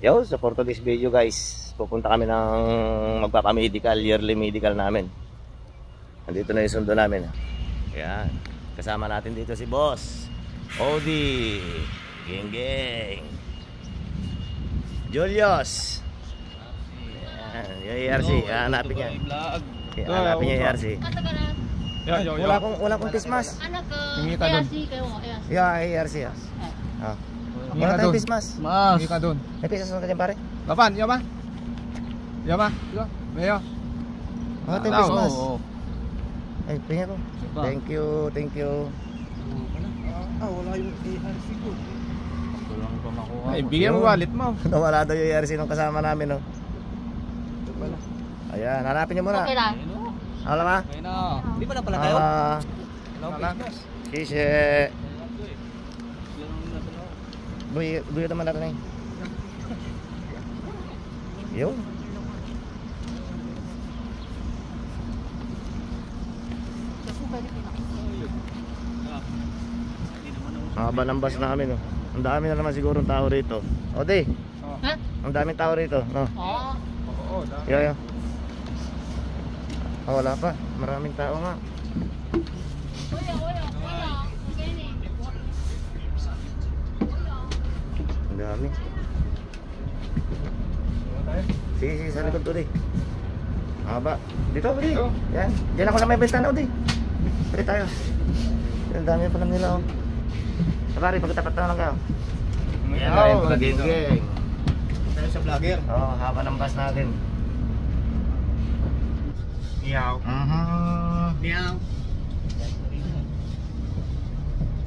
Yo, so for today's video guys, pupunta kami ng magpapamedical, yearly medical namin. Nandito na yung sundo namin. Ayan, kasama natin dito si Boss Odi, Geng Geng, Julius. Ayan, yung ERC, hanapin niya. Hanapin niya yung ERC. Wala kong Christmas. Hingita doon. Yeah, ERC. Wala tayong Christmas. Hingita doon. May Christmas na dyan pare? Lapan, yama? Yama? Mayo? Wala tayong Christmas. Ay, pinga ko. Thank you. Wala yung ARC ko. Ay, bigyan mo wallet mo. Nawala daw yung ERC nung kasama namin, no? Ayan, hanapin niyo muna. Okay lang. Wala ba? Okay na. Di ba na pala kayo? Sisi. Buyo naman natin eh. Yun. Haba ng bus namin, no? Ang dami na naman siguro ng tao rito. Odi, Ha? ang daming tao rito, no? Oo. Oo, dami. Yo. Oh, wala pa. Maraming tao nga. Ang dami. Sige, sa likod Odi. Haba. Dito, Odi. Yan. Diyan ako sa may bintana, Odi. Pwede tayo. Ang dami pa lang nila, oh. Sabari, pagkatapat na lang kayo. Yan na rin, pag-geng-geng. Tayo sa vlogger. Oo, haba ng bus natin. Meow. Meow.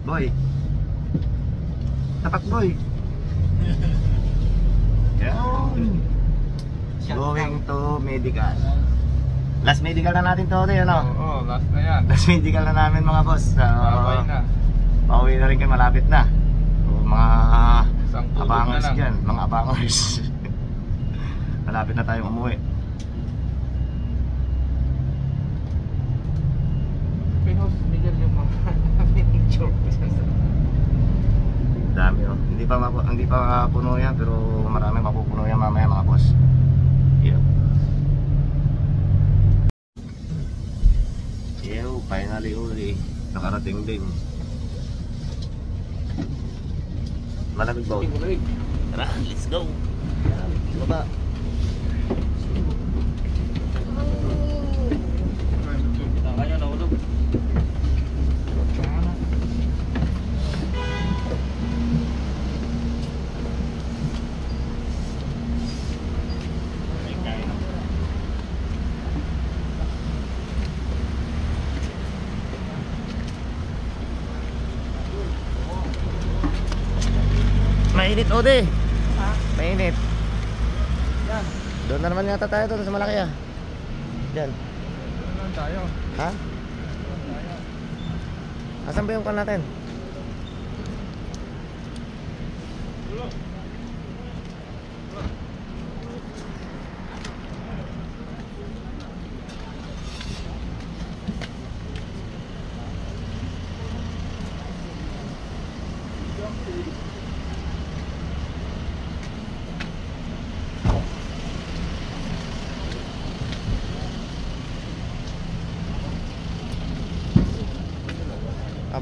Boy. Tapak boy. Yan. Going to medical. Last medical na natin to, ano? Oo, last na yan. Last medical na namin mga boss. Baway na. Pauwi na rin kayo, malapit na. So, mga Isang tulog abangers na lang. dyan, mga abangers. Malapit na tayong umuwi. Pinos, Miguel yung mga picture ko siya sa... Dami, oh. Hindi pa puno yan, pero marami mapupuno yan mamaya mga boss. Yeah. Ew, finally uli. Nakarating din. Malamig ba? Tara, let's go. Baba. Kaya nahulog. Mainit, Ode. Ha? Mainit. Yan. Doon na naman yata tayo doon sa malaki, ah. Diyan. Doon tayo. Ha? Asan ba yung kan natin?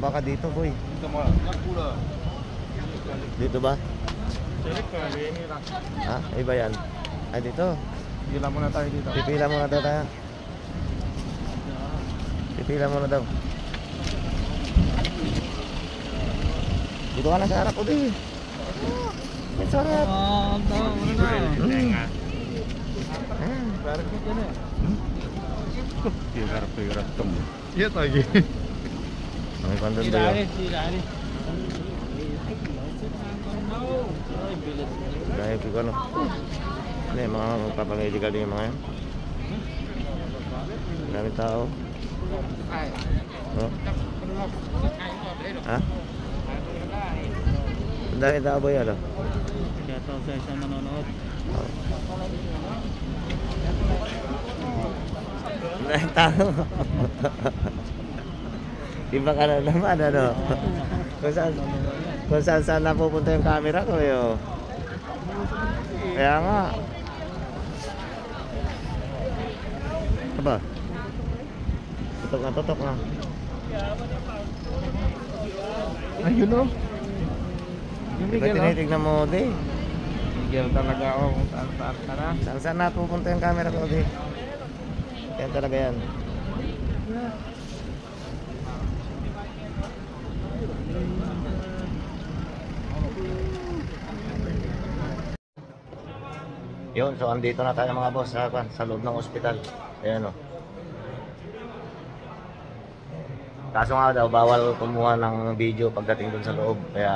Baka dito, boy. Dito mo. Nakula. Dito ba? Check ka, ini lang. Ha? Iba yan. Ay, dito. Gila muna tayo dito. Pipila muna daw tayo. Pipila muna daw. Dito ka na sa harap, Odi. Yan sa harap. Parang ka dyan eh. Pigar-pigar tum. Iya lagi. May pandang ba yun? Dahil ko ano. Ano yung mga magpapamedical din yung mga yan? Dami tao. No? Ha? Dami tao ba yan? Kaya tao sa isang manonood. Dami tao. Iba ka na naman, ano? Kung saan napupunta yung camera ko, yo. Kaya nga. Aba. Tutok na. Ayun o. Yung Di ba Miguel o. tinitignan mo, di? Miguel talaga o kung saan ka na. Saan na pupunta yung camera ko, di? Yan talaga yan. Yun, so andito na tayo mga boss sa loob ng ospital. Ayan o. Kaso nga daw, bawal kumuha ng video pagdating dun sa loob. Kaya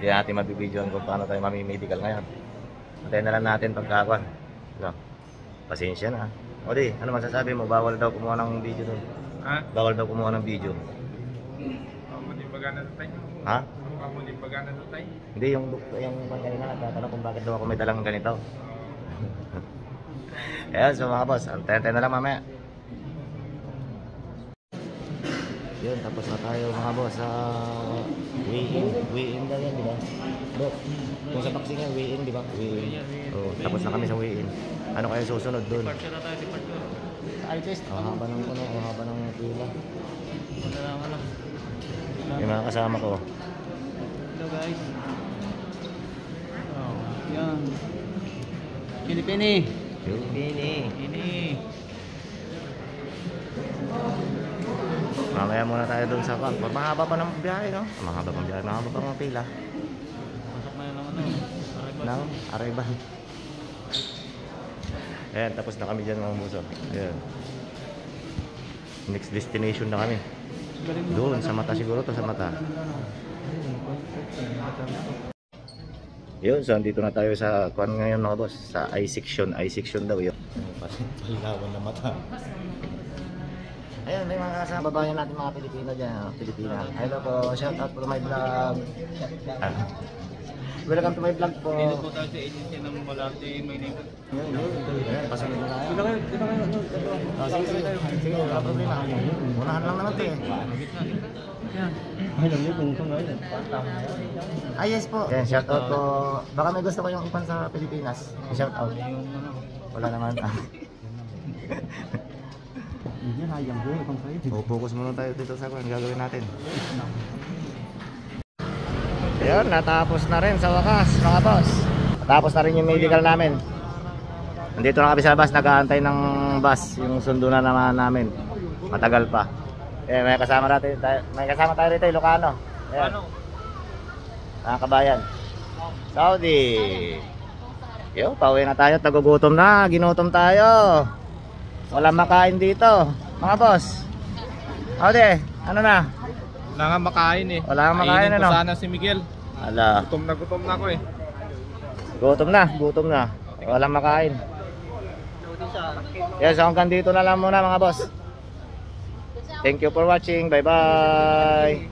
hindi natin mabibidyoan kung paano tayo mamimedical ngayon. Antayin na lang natin pagkakuan. So, pasensya na. O di, ano masasabi mo? Bawal daw kumuha ng video dun. Ha? Bawal daw kumuha ng video. Hindi pagana na tayo. Ha? Hindi pagana na tayo. Hindi, yung kanina nagtatanong kung bakit daw ako may dalang ganito. Ayan, so mga boss, antayin na lang mamaya. Yun, tapos na tayo mga boss sa weigh-in daw yan, di ba? Dok, kung sa vaccine yan, weigh-in, di ba? Weigh-in. Oh, tapos na kami sa weigh-in. Ano kayo susunod dun? Departure na tayo, departure. Sa eye test. Ang haba ng pila. Wala lang, wala. Yung mga kasama ko. Hello guys. Oh, yan. Pilipini. Ini. Mamaya muna tayo dun sa camp. Mahaba pa ng biyahe, no? Mahaba pa ng pila. Pasok na yun ng ano. Nang Arrival. Ayan, tapos na kami dyan mga buso. Ayan. Next destination na kami. Doon, sa mata siguro to, sa mata. Yun, so andito na tayo sa kuan ngayon mga boss. Sa eye section daw yun. Palilawan na mata. Ayun, may mga kasama babayan natin mga Pilipino dyan. Pilipina. Hello po, shout out to my vlog. Welcome to my vlog po. Dito po tayo sa agency ng Malarte, Maynila. Ayan, pasunod na tayo. Oh, sige, wala problema. Unahan lang naman ito eh. Ah, yes po. Ayan, shout out po. Baka may gusto ko yung ipan sa Pilipinas. Shout out. Wala naman. Focus muna tayo dito sa kung gagawin natin. Ayun, natapos na rin sa wakas mga boss. Natapos na rin yung medical namin. Nandito na kami sa bus, nag-aantay ng bus. Yung sundo na naman namin. Matagal pa. May kasama tayo rito, Ilocano. Ayan. Mga kabayan. Saudi. Yo, pauwi na tayo, nagugutom na, ginutom tayo. Walang makain dito, mga boss. Saudi, ano na? Wala nga makain eh. Wala nga makain, Kainin ano? ko sana si Miguel. Ala. Gutom na ako eh. Gutom na. Walang makain. Yes, hanggang dito na lang muna mga boss. Thank you for watching. Bye bye.